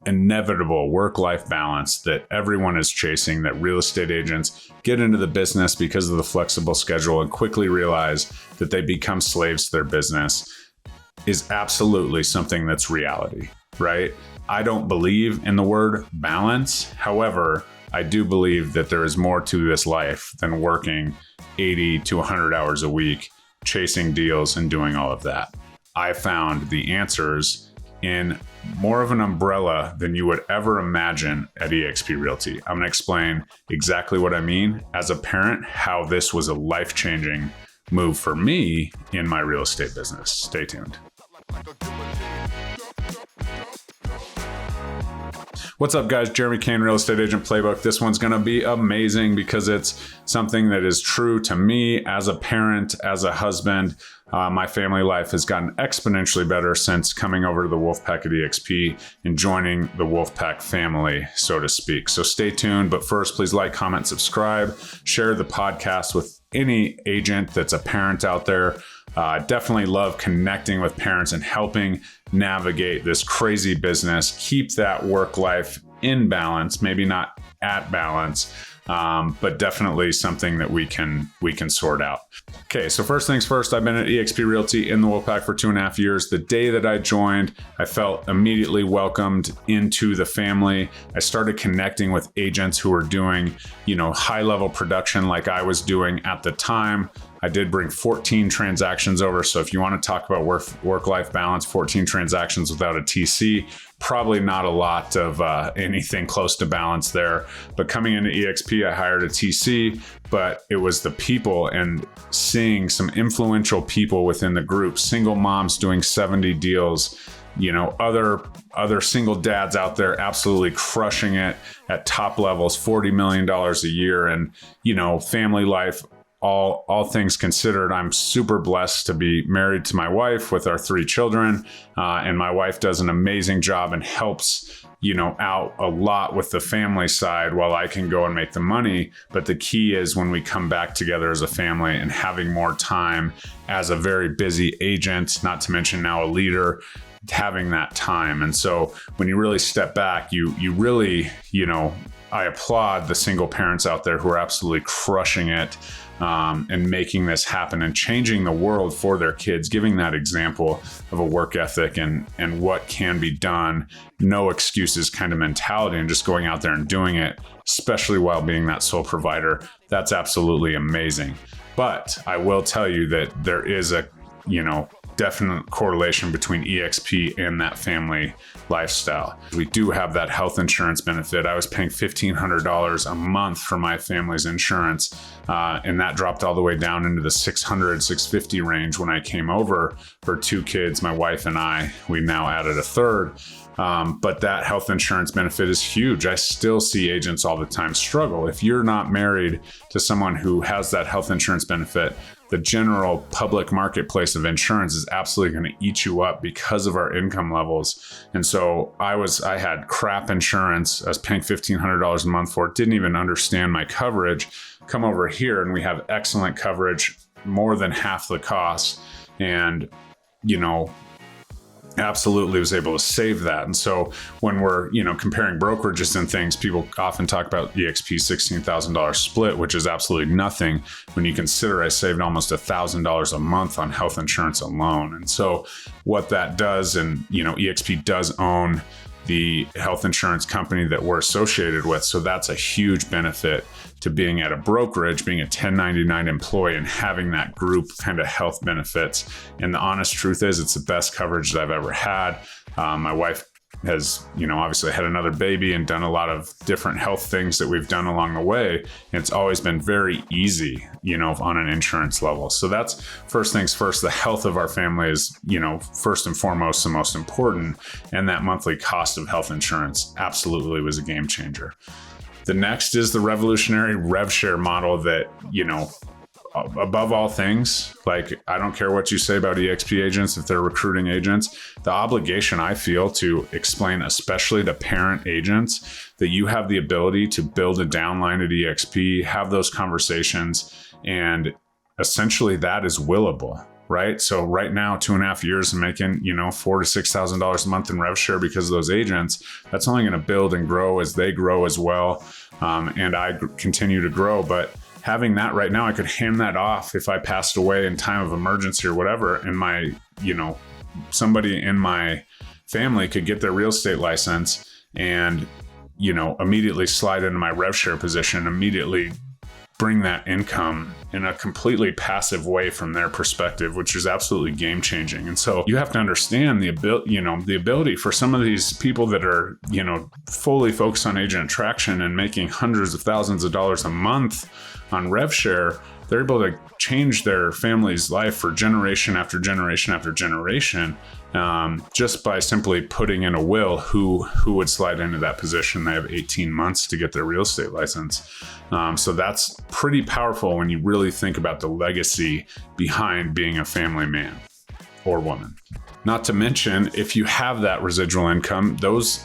inevitable work-life balance that everyone is chasing, that real estate agents get into the business because of the flexible schedule and quickly realize that they become slaves to their business, is absolutely something that's reality, right? I don't believe in the word balance. However, I do believe that there is more to this life than working 80 to 100 hours a week, chasing deals and doing all of that. I found the answers in more of an umbrella than you would ever imagine at EXP Realty. I'm going to explain exactly what I mean as a parent, how this was a life-changing move for me in my real estate business. Stay tuned. What's up, guys? Jeremy Kane, Real Estate Agent Playbook. This one's going to be amazing because it's something that is true to me as a parent, as a husband. My family life has gotten exponentially better since coming over to the Wolfpack at EXP and joining the Wolfpack family, so to speak. So stay tuned. But first, please like, comment, subscribe, share the podcast with any agent that's a parent out there. Definitely love connecting with parents and helping navigate this crazy business, keep that work life in balance, maybe not at balance, but definitely something that we can sort out. Okay, so first things first, I've been at EXP Realty in the Wolfpack for 2.5 years. The day that I joined, I felt immediately welcomed into the family. I started connecting with agents who were doing, high-level production like I was doing at the time. I did bring 14 transactions over. So if you want to talk about work-life balance, 14 transactions without a TC, probably not a lot of anything close to balance there. But coming into EXP, I hired a TC, but it was the people and seeing some influential people within the group, single moms doing 70 deals, other single dads out there absolutely crushing it at top levels, $40 million a year. And, family life, all things considered, I'm super blessed to be married to my wife with our 3 children. And my wife does an amazing job and helps, out a lot with the family side while I can go and make the money. But the key is when we come back together as a family and having more time as a very busy agent, not to mention now a leader, having that time. And so when you really step back, you really, I applaud the single parents out there who are absolutely crushing it. And making this happen and changing the world for their kids, giving that example of a work ethic and what can be done, no excuses kind of mentality, and just going out there and doing it, especially while being that sole provider. That's absolutely amazing. But I will tell you that there is a, definite correlation between EXP and that family lifestyle. We do have that health insurance benefit. I was paying $1,500 a month for my family's insurance, and that dropped all the way down into the $600, $650 range when I came over for 2 kids, my wife and I. We now added a third. But that health insurance benefit is huge. I still see agents all the time struggle. If you're not married to someone who has that health insurance benefit, the general public marketplace of insurance is absolutely going to eat you up because of our income levels. And so I had crap insurance. I was paying $1,500 a month for it. Didn't even understand my coverage. Come over here and we have excellent coverage, more than half the cost. And, absolutely was able to save that. And so when we're, comparing brokerages and things, people often talk about EXP's $16,000 split, which is absolutely nothing when you consider I saved almost $1,000 a month on health insurance alone. And so what that does, and, EXP does own the health insurance company that we're associated with. So that's a huge benefit to being at a brokerage, being a 1099 employee and having that group kind of health benefits. And the honest truth is it's the best coverage that I've ever had. My wife has, obviously had another baby and done a lot of different health things that we've done along the way. And it's always been very easy, on an insurance level. So that's first things first. The health of our family is, first and foremost, the most important. And that monthly cost of health insurance absolutely was a game changer. The next is the revolutionary rev share model that, above all things, like I don't care what you say about EXP agents, if they're recruiting agents, the obligation I feel to explain, especially to parent agents, that you have the ability to build a downline at EXP, have those conversations, and essentially that is willable. right? So right now, 2.5 years and making, $4,000 to $6,000 a month in rev share because of those agents, that's only going to build and grow as they grow as well. And I continue to grow. But having that right now, I could hand that off if I passed away in time of emergency or whatever. And my, somebody in my family could get their real estate license and, immediately slide into my rev share position, immediately bring that income in a completely passive way from their perspective, which is absolutely game changing. And so you have to understand the ability for some of these people that are, fully focused on agent attraction and making hundreds of thousands of dollars a month on rev share. They're able to change their family's life for generation after generation after generation, just by simply putting in a will who would slide into that position. They have 18 months to get their real estate license. So that's pretty powerful when you really think about the legacy behind being a family man or woman. Not to mention, if you have that residual income, those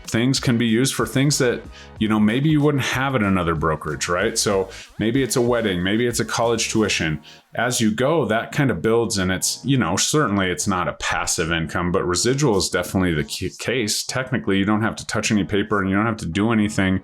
things can be used for things that, maybe you wouldn't have at another brokerage, right? So maybe it's a wedding, maybe it's a college tuition. As you go, that kind of builds, and it's, certainly it's not a passive income, but residual is definitely the case. Technically, you don't have to touch any paper and you don't have to do anything.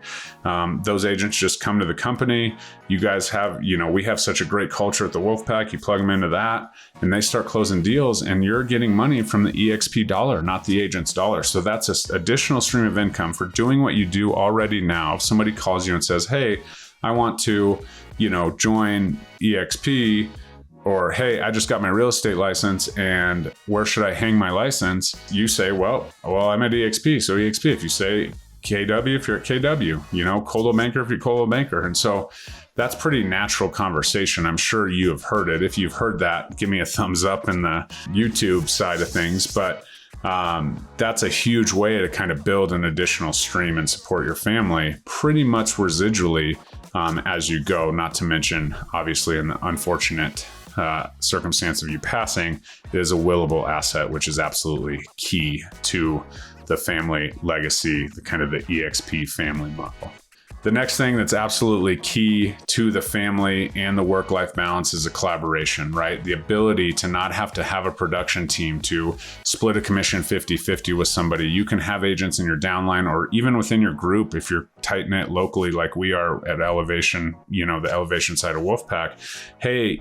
Those agents just come to the company. You guys have, we have such a great culture at the Wolfpack. You plug them into that and they start closing deals, and you're getting money from the EXP dollar, not the agent's dollar. So that's an additional stream of income for doing what you do already now. If somebody calls you and says, hey, I want to, join EXP, or, hey, I just got my real estate license and where should I hang my license? You say, well, I'm at EXP. So EXP, if you say KW, if you're at KW, Coldwell Banker, if you're Coldwell Banker. And so that's pretty natural conversation. I'm sure you have heard it. If you've heard that, give me a thumbs up in the YouTube side of things. But that's a huge way to kind of build an additional stream and support your family pretty much residually as you go, not to mention, obviously, in the unfortunate circumstance of you passing, it is a willable asset, which is absolutely key to the family legacy, the kind of the EXP family model. The next thing that's absolutely key to the family and the work-life balance is a collaboration, right? The ability to not have to have a production team to split a commission 50-50 with somebody. You can have agents in your downline or even within your group if you're tight-knit locally like we are at Elevation, the Elevation side of Wolfpack. Hey,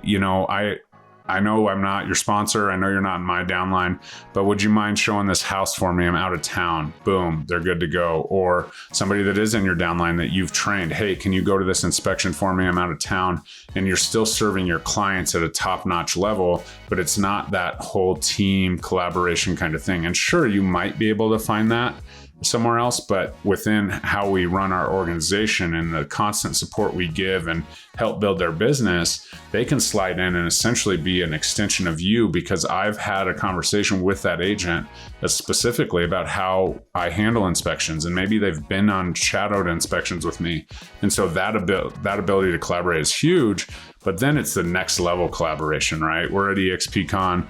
I know I'm not your sponsor. I know you're not in my downline, but would you mind showing this house for me? I'm out of town. Boom, they're good to go. Or somebody that is in your downline that you've trained. Hey, can you go to this inspection for me? I'm out of town. And you're still serving your clients at a top-notch level, but it's not that whole team collaboration kind of thing. And sure, you might be able to find that somewhere else, but within how we run our organization and the constant support we give and help build their business, they can slide in and essentially be an extension of you, because I've had a conversation with that agent specifically about how I handle inspections, and maybe they've been on shadowed inspections with me. And so that ability to collaborate is huge. But then it's the next level collaboration, right? We're at EXPCon,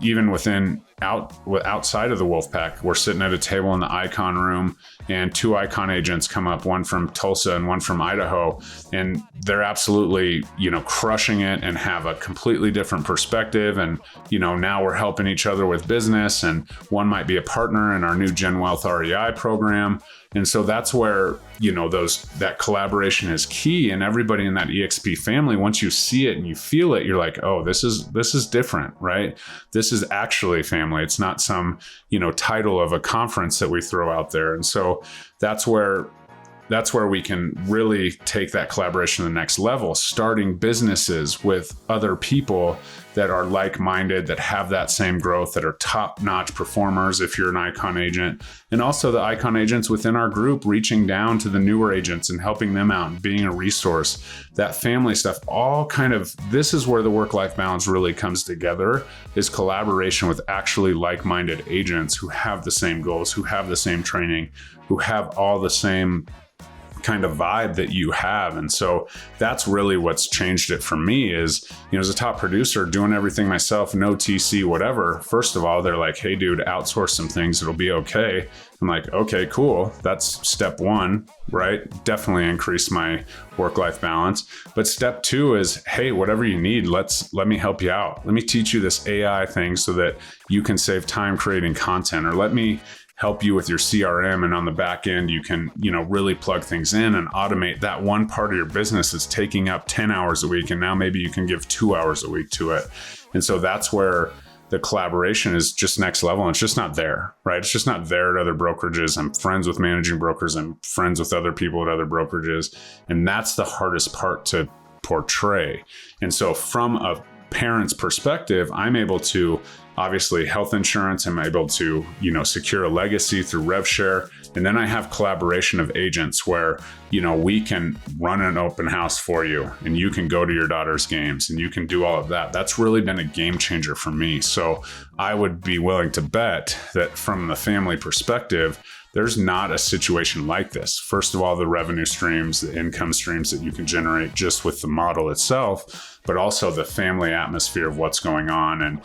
even outside of the Wolfpack, we're sitting at a table in the Icon room, and 2 Icon agents come up, one from Tulsa and one from Idaho, and they're absolutely, crushing it and have a completely different perspective. And, now we're helping each other with business, and one might be a partner in our new Gen Wealth REI program. And so that's where, that collaboration is key. And everybody in that EXP family, once you see it and you feel it, you're like, oh, this is different, right? This is actually family. It's not some, title of a conference that we throw out there. And so that's where we can really take that collaboration to the next level, starting businesses with other people that are like-minded, that have that same growth, that are top-notch performers if you're an Icon agent. And also the Icon agents within our group reaching down to the newer agents and helping them out and being a resource. That family stuff, all kind of, this is where the work-life balance really comes together, is collaboration with actually like-minded agents who have the same goals, who have the same training, who have all the same kind of vibe that you have. And so that's really what's changed it for me is, as a top producer doing everything myself, no TC, whatever. First of all, they're like, hey dude, outsource some things. It'll be okay. I'm like, okay, cool. That's step one, right? Definitely increase my work-life balance. But step two is, hey, whatever you need, let me help you out. Let me teach you this AI thing so that you can save time creating content, or let me help you with your CRM, and on the back end, you can, really plug things in and automate that one part of your business that's taking up 10 hours a week. And now maybe you can give 2 hours a week to it. And so that's where the collaboration is just next level. And it's just not there, right? It's just not there at other brokerages. I'm friends with managing brokers. I'm friends with other people at other brokerages. And that's the hardest part to portray. And so from a parent's perspective, I'm able to, obviously, health insurance, I'm able to, secure a legacy through rev share. And then I have collaboration of agents where, we can run an open house for you, and you can go to your daughter's games, and you can do all of that. That's really been a game changer for me. So I would be willing to bet that from the family perspective, there's not a situation like this. First of all, the revenue streams, the income streams that you can generate just with the model itself, but also the family atmosphere of what's going on. And,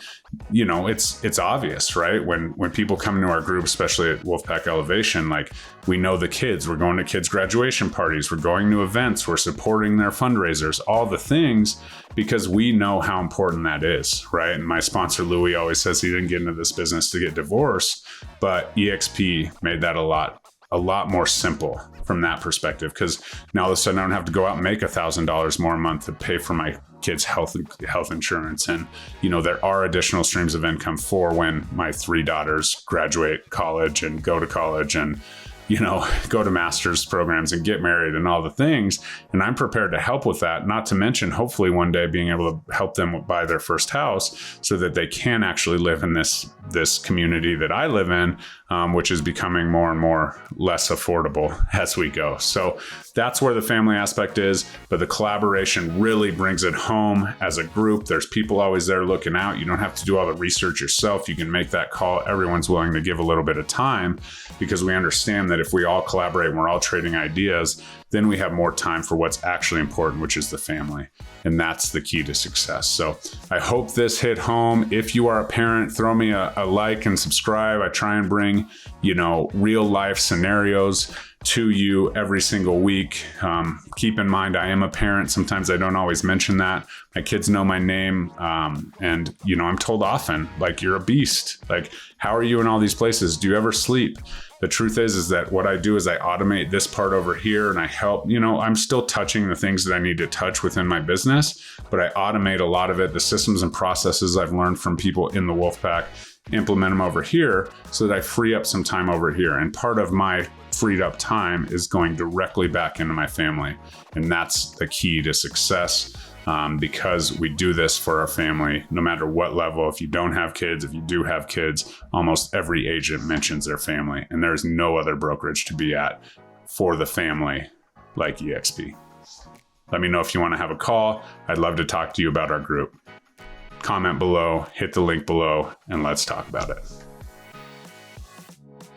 it's obvious, right? When people come into our group, especially at Wolfpack Elevation, like, we know the kids, we're going to kids' graduation parties, we're going to events, we're supporting their fundraisers, all the things, because we know how important that is, right? And my sponsor, Louis, always says he didn't get into this business to get divorced, but EXP made that a lot more simple from that perspective, because now all of a sudden I don't have to go out and make $1,000 more a month to pay for my kids' health insurance. And, there are additional streams of income for when my 3 daughters graduate college and go to college and, go to master's programs and get married and all the things. And I'm prepared to help with that, not to mention, hopefully one day being able to help them buy their first house so that they can actually live in this community that I live in, which is becoming more and more less affordable as we go. So that's where the family aspect is, but the collaboration really brings it home as a group. There's people always there looking out. You don't have to do all the research yourself. You can make that call. Everyone's willing to give a little bit of time, because we understand that if we all collaborate and we're all trading ideas, then we have more time for what's actually important, which is the family. And that's the key to success. So I hope this hit home. If you are a parent, throw me a like and subscribe. I try and bring, real life scenarios to you every single week. Keep in mind, I am a parent. Sometimes I don't always mention that. My kids know my name. And, I'm told often, like, you're a beast. Like, how are you in all these places? Do you ever sleep? The truth is that what I do is I automate this part over here, and I help, I'm still touching the things that I need to touch within my business, but I automate a lot of it. The systems and processes I've learned from people in the Wolfpack, implement them over here so that I free up some time over here. And part of my freed up time is going directly back into my family. And that's the key to success. Because we do this for our family, no matter what level. If you don't have kids, if you do have kids, almost every agent mentions their family, and there's no other brokerage to be at for the family like EXP. Let me know if you want to have a call. I'd love to talk to you about our group. Comment below, hit the link below, and let's talk about it.